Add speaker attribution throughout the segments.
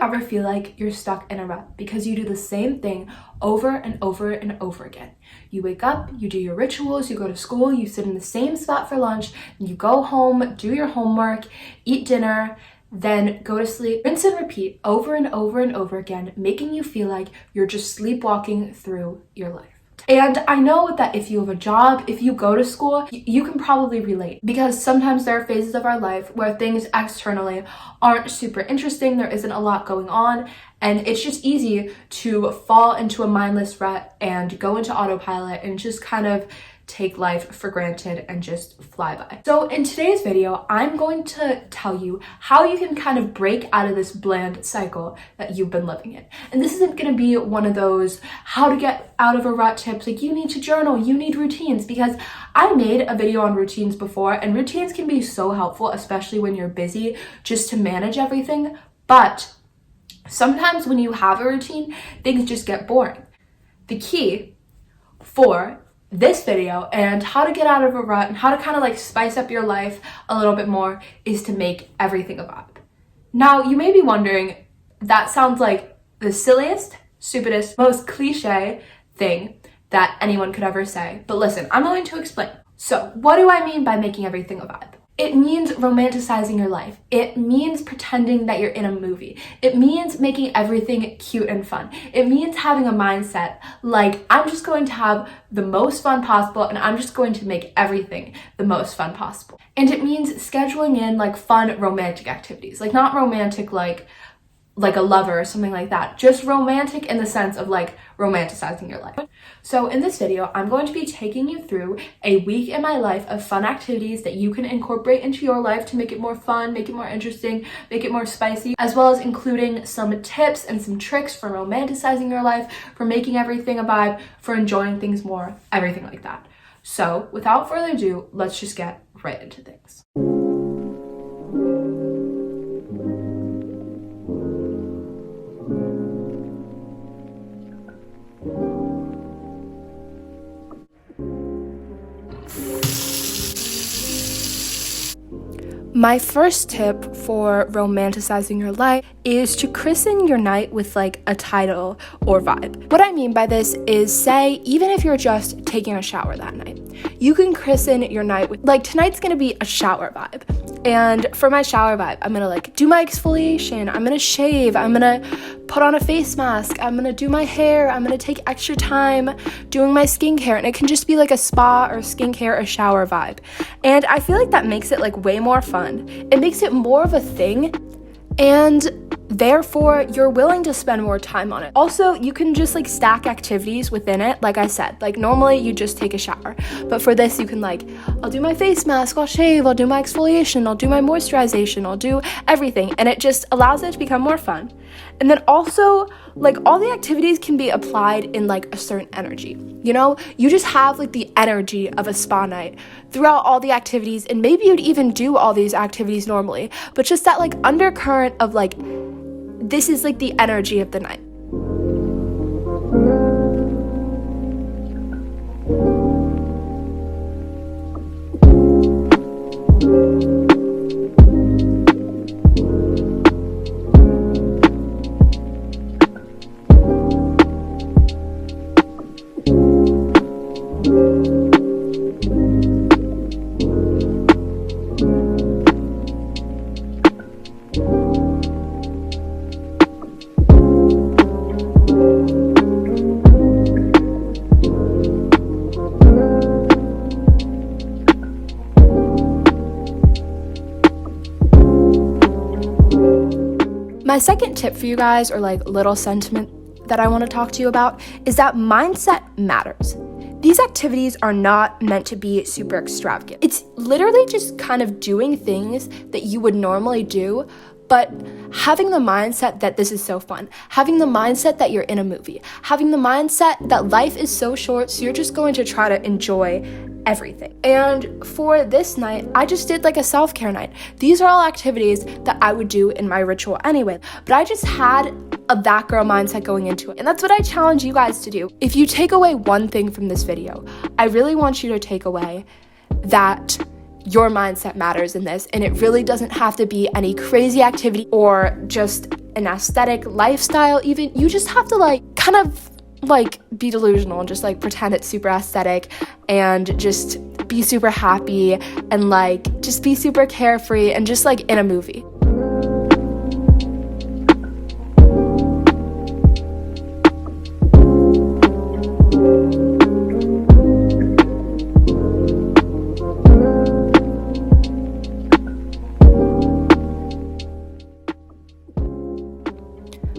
Speaker 1: ever feel like you're stuck in a rut because you do the same thing over and over and over again? You wake up, you do your rituals, you go to school, you sit in the same spot for lunch, you go home, do your homework, eat dinner, then go to sleep. Rinse and repeat over and over and over again, making you feel like you're just sleepwalking through your life. And I know that if you have a job, if you go to school, you can probably relate, because sometimes there are phases of our life where things externally aren't super interesting, there isn't a lot going on, and it's just easy to fall into a mindless rut and go into autopilot and just kind of take life for granted and just fly by. So in today's video, I'm going to tell you how you can kind of break out of this bland cycle that you've been living in. And this isn't going to be one of those how to get out of a rut tips, like you need to journal, you need routines, because I made a video on routines before, and routines can be so helpful, especially when you're busy, just to manage everything. But sometimes when you have a routine, things just get boring. The key for this video and how to get out of a rut and how to kind of like spice up your life a little bit more is to make everything a vibe. Now, you may be wondering, that sounds like the silliest, stupidest, most cliche thing that anyone could ever say. But listen, I'm going to explain. So, what do I mean by making everything a vibe? It means romanticizing your life. It means pretending that you're in a movie. It means making everything cute and fun. It means having a mindset like, I'm just going to have the most fun possible and I'm just going to make everything the most fun possible. And it means scheduling in like fun romantic activities, like not romantic like a lover or something like that, just romantic in the sense of like romanticizing your life. So in this video, I'm going to be taking you through a week in my life of fun activities that you can incorporate into your life to make it more fun, make it more interesting, make it more spicy, as well as including some tips and some tricks for romanticizing your life, for making everything a vibe, for enjoying things more, everything like that. So without further ado, let's just get right into things. My first tip for romanticizing your life is to christen your night with like a title or vibe. What I mean by this is, say, even if you're just taking a shower that night, you can christen your night with like, tonight's gonna be a shower vibe. And for my shower vibe, I'm gonna like do my exfoliation, I'm gonna shave, I'm gonna put on a face mask, I'm gonna do my hair, I'm gonna take extra time doing my skincare, and it can just be like a spa or skincare or shower vibe. And I feel like that makes it like way more fun. It makes it more of a thing, and therefore you're willing to spend more time on it. Also, you can just like stack activities within it. Like I said, like normally you just take a shower, but for this you can like, I'll do my face mask, I'll shave, I'll do my exfoliation, I'll do my moisturization, I'll do everything, and it just allows it to become more fun. And then also, like, all the activities can be applied in like a certain energy, you know? You just have like the energy of a spa night throughout all the activities, and maybe you'd even do all these activities normally, but just that like undercurrent of like, this is like the energy of the night. My second tip for you guys, or like little sentiment that I want to talk to you about, is that mindset matters. These activities are not meant to be super extravagant. It's literally just kind of doing things that you would normally do, but having the mindset that this is so fun, having the mindset that you're in a movie, having the mindset that life is so short, so you're just going to try to enjoy everything. And for this night, I just did like a self-care night. These are all activities that I would do in my ritual anyway, but I just had a that girl mindset going into it. And that's what I challenge you guys to do. If you take away one thing from this video, I really want you to take away that your mindset matters in this, and it really doesn't have to be any crazy activity or just an aesthetic lifestyle even, you just have to like kind of like be delusional and just like pretend it's super aesthetic and just be super happy and like just be super carefree and just like in a movie.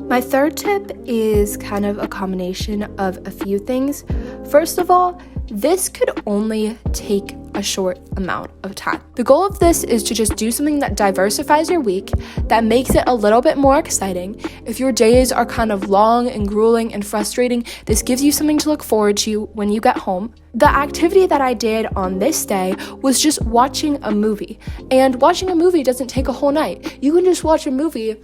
Speaker 1: My third tip is kind of a combination of a few things. First of all, this could only take a short amount of time. The goal of this is to just do something that diversifies your week, that makes it a little bit more exciting. If your days are kind of long and grueling and frustrating, this gives you something to look forward to when you get home. The activity that I did on this day was just watching a movie. And watching a movie doesn't take a whole night. You can just watch a movie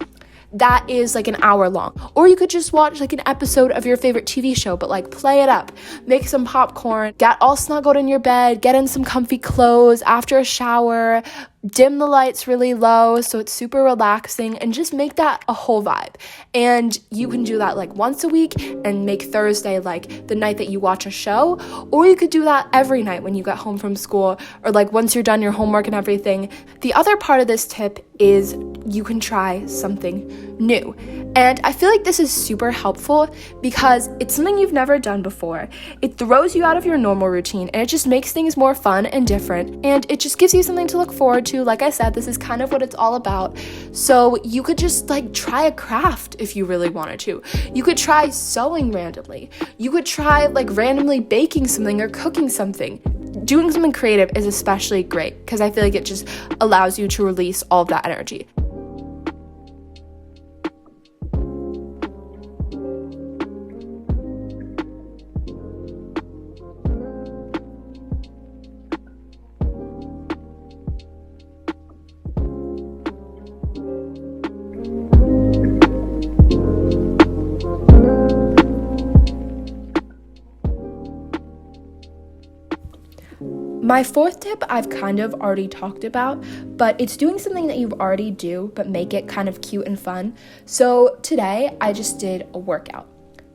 Speaker 1: that is like an hour long, or you could just watch like an episode of your favorite TV show, but like play it up, make some popcorn, get all snuggled in your bed, get in some comfy clothes after a shower, dim the lights really low so it's super relaxing, and just make that a whole vibe. And you can do that like once a week and make Thursday like the night that you watch a show, or you could do that every night when you get home from school, or like once you're done your homework and everything. The other part of this tip is you can try something new. And I feel like this is super helpful because it's something you've never done before. It throws you out of your normal routine and it just makes things more fun and different, and it just gives you something to look forward to. Like I said, this is kind of what it's all about. So you could just like try a craft if you really wanted to. You could try sewing randomly. You could try like randomly baking something or cooking something. Doing something creative is especially great because I feel like it just allows you to release all of that energy. My fourth tip I've kind of already talked about, but it's doing something that you already do, but make it kind of cute and fun. So today I just did a workout,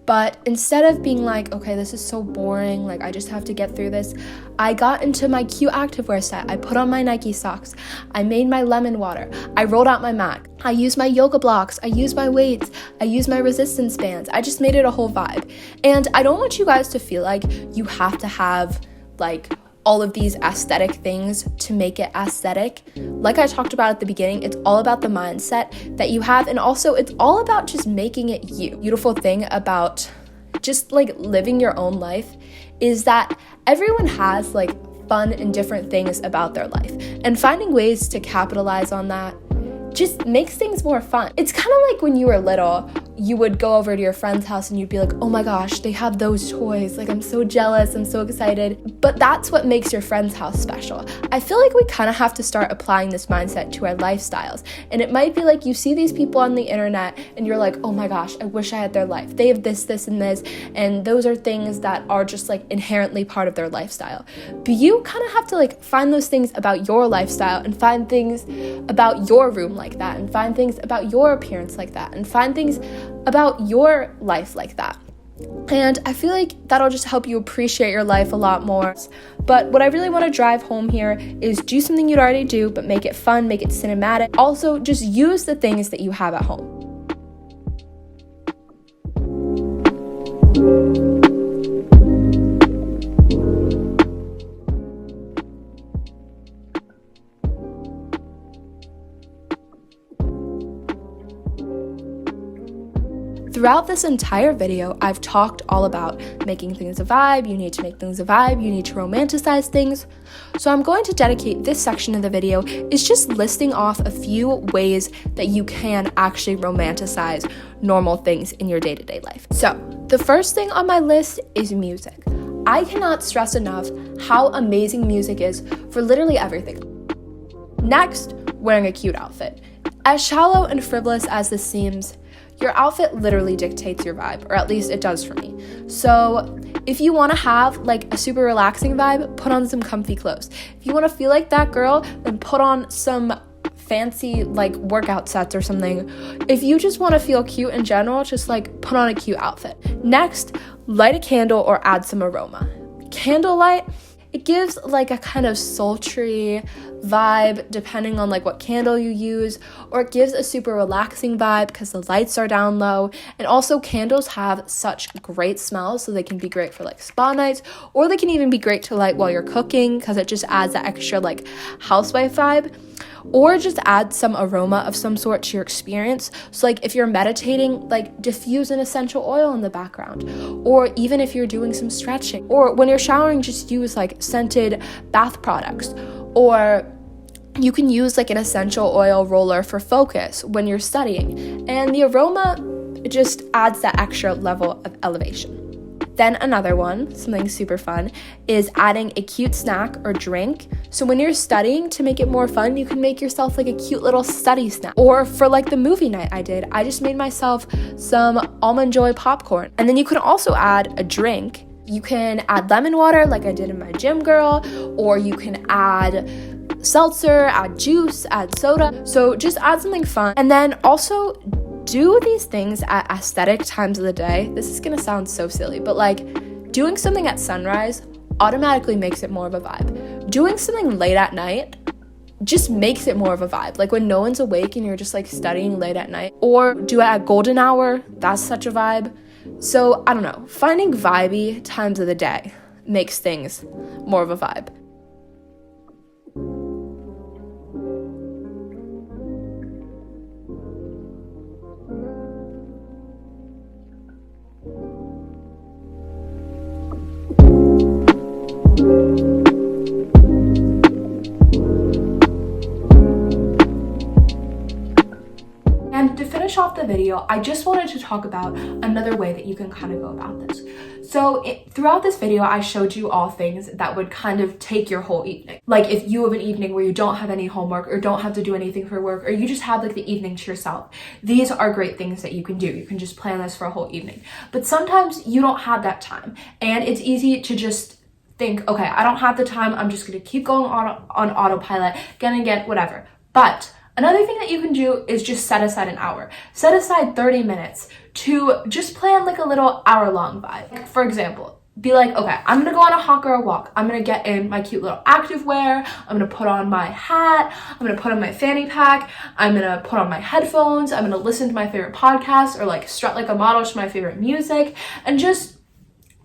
Speaker 1: but instead of being like, okay, this is so boring, like I just have to get through this, I got into my cute activewear set. I put on my Nike socks. I made my lemon water. I rolled out my mat. I used my yoga blocks. I used my weights. I used my resistance bands. I just made it a whole vibe. And I don't want you guys to feel like you have to have like all of these aesthetic things to make it aesthetic. Like I talked about at the beginning, it's all about the mindset that you have, and also it's all about just making it you. Beautiful thing about just like living your own life is that everyone has like fun and different things about their life, and finding ways to capitalize on that just makes things more fun. It's kind of like when you were little, you would go over to your friend's house and you'd be like, oh my gosh, they have those toys. Like, I'm so jealous, I'm so excited. But that's what makes your friend's house special. I feel like we kind of have to start applying this mindset to our lifestyles. And it might be like you see these people on the internet and you're like, oh my gosh, I wish I had their life. They have this, this, and this. And those are things that are just like inherently part of their lifestyle. But you kind of have to like find those things about your lifestyle and find things about your room like that, and find things about your appearance like that, and find things about your life like that. And I feel like that'll just help you appreciate your life a lot more. But what I really want to drive home here is do something you'd already do, but make it fun, make it cinematic. Also, just use the things that you have at home. Throughout this entire video, I've talked all about making things a vibe. You need to make things a vibe. You need to romanticize things. So I'm going to dedicate this section of the video is just listing off a few ways that you can actually romanticize normal things in your day-to-day life. So the first thing on my list is music. I cannot stress enough how amazing music is for literally everything. Next, wearing a cute outfit. As shallow and frivolous as this seems, your outfit literally dictates your vibe, or at least it does for me. So if you want to have like a super relaxing vibe, put on some comfy clothes. If you want to feel like that girl, then put on some fancy like workout sets or something. If you just want to feel cute in general, just like put on a cute outfit. Next, light a candle or add some aroma. Candlelight, it gives like a kind of sultry vibe depending on like what candle you use, or it gives a super relaxing vibe because the lights are down low. And also candles have such great smells, so they can be great for like spa nights, or they can even be great to light while you're cooking because it just adds that extra like housewife vibe. Or just add some aroma of some sort to your experience. So like if you're meditating, like diffuse an essential oil in the background. Or even if you're doing some stretching. Or when you're showering, just use like scented bath products. Or you can use like an essential oil roller for focus when you're studying. And the aroma, it just adds that extra level of elevation. Then another one, something super fun, is adding a cute snack or drink. So when you're studying, to make it more fun, you can make yourself like a cute little study snack. Or for like the movie night I did, I just made myself some Almond Joy popcorn. And then you can also add a drink. You can add lemon water like I did in my gym girl, or you can add seltzer, add juice, add soda. So just add something fun. And then also do these things at aesthetic times of the day. This is gonna sound so silly, but like doing something at sunrise automatically makes it more of a vibe. Doing something late at night just makes it more of a vibe. Like when no one's awake and you're just like studying late at night, or do it at golden hour, that's such a vibe. So I don't know, finding vibey times of the day makes things more of a vibe. And to finish off the video, I just wanted to talk about another way that you can kind of go about this. So throughout this video, I showed you all things that would kind of take your whole evening. Like if you have an evening where you don't have any homework or don't have to do anything for work, or you just have like the evening to yourself, these are great things that you can do. You can just plan this for a whole evening. But sometimes you don't have that time, and it's easy to just think, okay, I don't have the time, I'm just gonna keep going on autopilot, gonna get whatever. But another thing that you can do is just set aside an hour. Set aside 30 minutes to just plan like a little hour-long vibe. For example, be like, okay, I'm gonna go on a hike or a walk. I'm gonna get in my cute little activewear. I'm gonna put on my hat. I'm gonna put on my fanny pack. I'm gonna put on my headphones. I'm gonna listen to my favorite podcast, or like strut like a model to my favorite music. And just,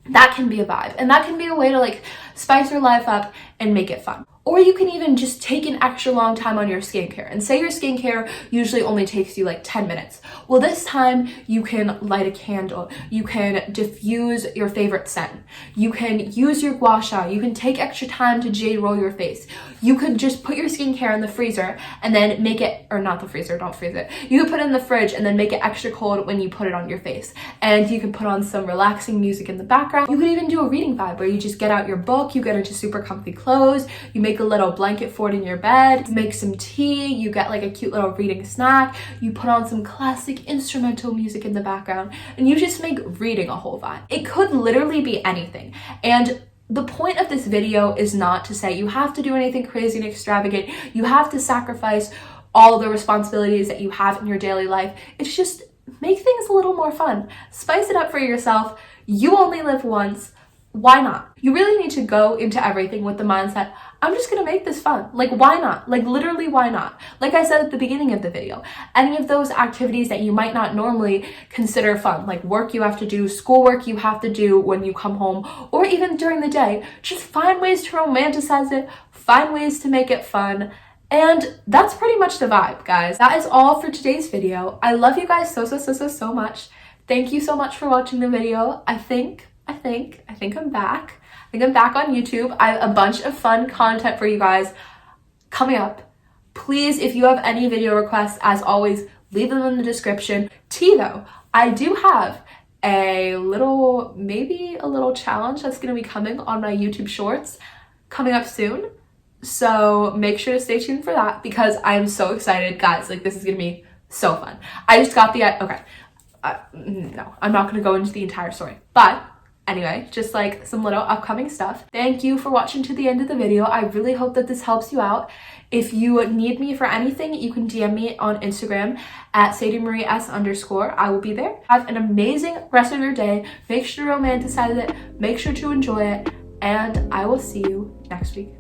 Speaker 1: that can be a vibe. And that can be a way to like spice your life up and make it fun. Or you can even just take an extra long time on your skincare. And say your skincare usually only takes you like 10 minutes. Well, this time you can light a candle. You can diffuse your favorite scent. You can use your gua sha. You can take extra time to jade roll your face. You could just put your skincare in the freezer and then make it, or not the freezer, don't freeze it. You could put it in the fridge and then make it extra cold when you put it on your face. And you can put on some relaxing music in the background. You could even do a reading vibe where you just get out your book, you get into super comfy clothes, you make a little blanket fort in your bed, you make some tea, you get like a cute little reading snack, you put on some classic instrumental music in the background, and you just make reading a whole vibe. It could literally be anything. And the point of this video is not to say you have to do anything crazy and extravagant. You have to sacrifice all the responsibilities that you have in your daily life. It's just make things a little more fun. Spice it up for yourself. You only live once. Why not? You really need to go into everything with the mindset, I'm just gonna make this fun. Like, why not? Like, literally, why not? Like I said at the beginning of the video, any of those activities that you might not normally consider fun, like work you have to do, schoolwork you have to do when you come home, or even during the day, just find ways to romanticize it, find ways to make it fun. And that's pretty much the vibe, guys. That is all for today's video. I love you guys so much. Thank you so much for watching the video. I think I'm back. I think I'm back on YouTube. I have a bunch of fun content for you guys coming up. Please, if you have any video requests, as always, leave them in the description. Though, I do have maybe a little challenge that's gonna be coming on my YouTube shorts coming up soon. So make sure to stay tuned for that because I'm so excited, guys. Like, this is gonna be so fun. I just got the, no, I'm not gonna go into the entire story, but Anyway, just like some little upcoming stuff. Thank you for watching to the end of the video. I really hope that this helps you out. If you need me for anything, you can DM me on Instagram at SadieMarieS_. I will be there. Have an amazing rest of your day. Make sure to romanticize it. Make sure to enjoy it. And I will see you next week.